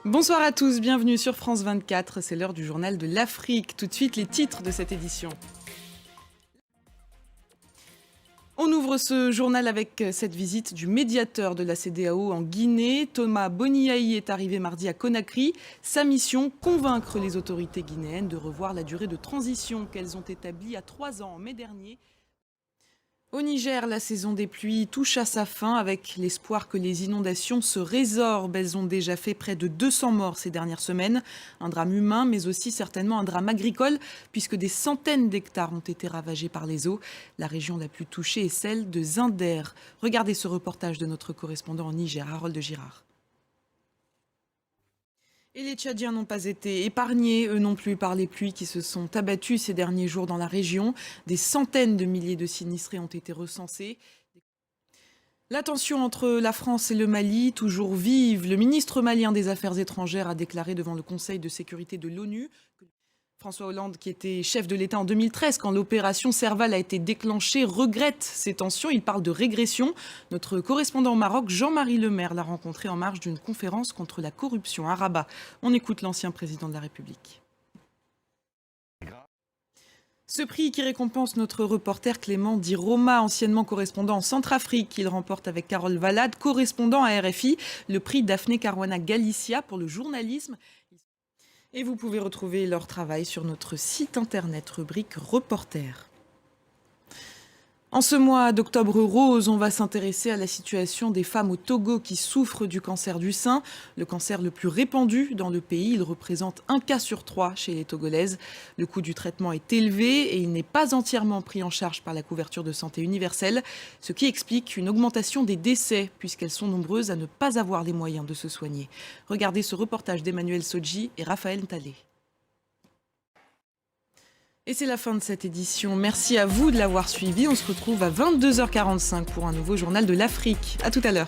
Bonsoir à tous, bienvenue sur France 24, c'est l'heure du journal de l'Afrique. Tout de suite les titres de cette édition. On ouvre ce journal avec cette visite du médiateur de la CEDEAO en Guinée. Thomas Boniaï est arrivé mardi à Conakry. Sa mission, convaincre les autorités guinéennes de revoir la durée de transition qu'elles ont établie à 3 ans en mai dernier. Au Niger, la saison des pluies touche à sa fin avec l'espoir que les inondations se résorbent. Elles ont déjà fait près de 200 morts ces dernières semaines. Un drame humain, mais aussi certainement un drame agricole, puisque des centaines d'hectares ont été ravagés par les eaux. La région la plus touchée est celle de Zinder. Regardez ce reportage de notre correspondant en Niger, Harold Girard. Et les Tchadiens n'ont pas été épargnés, eux non plus, par les pluies qui se sont abattues ces derniers jours dans la région. Des centaines de milliers de sinistrés ont été recensés. La tension entre la France et le Mali, toujours vive. Le ministre malien des Affaires étrangères a déclaré devant le Conseil de sécurité de l'ONU que François Hollande, qui était chef de l'État en 2013, quand l'opération Serval a été déclenchée, regrette ces tensions. Il parle de régression. Notre correspondant au Maroc, Jean-Marie Lemaire, l'a rencontré en marge d'une conférence contre la corruption à Rabat. On écoute l'ancien président de la République. Ce prix qui récompense notre reporter Clément Di Roma, anciennement correspondant en Centrafrique. Il remporte avec Carole Valade, correspondant à RFI, le prix Daphné Caruana Galicia pour le journalisme. Et vous pouvez retrouver leur travail sur notre site internet, rubrique Reporter. En ce mois d'octobre rose, on va s'intéresser à la situation des femmes au Togo qui souffrent du cancer du sein. Le cancer le plus répandu dans le pays, il représente 1 cas sur 3 chez les Togolaises. Le coût du traitement est élevé et il n'est pas entièrement pris en charge par la couverture de santé universelle, ce qui explique une augmentation des décès puisqu'elles sont nombreuses à ne pas avoir les moyens de se soigner. Regardez ce reportage d'Emmanuel Sodji et Raphaël Ntalé. Et c'est la fin de cette édition. Merci à vous de l'avoir suivi. On se retrouve à 22h45 pour un nouveau journal de l'Afrique. À tout à l'heure.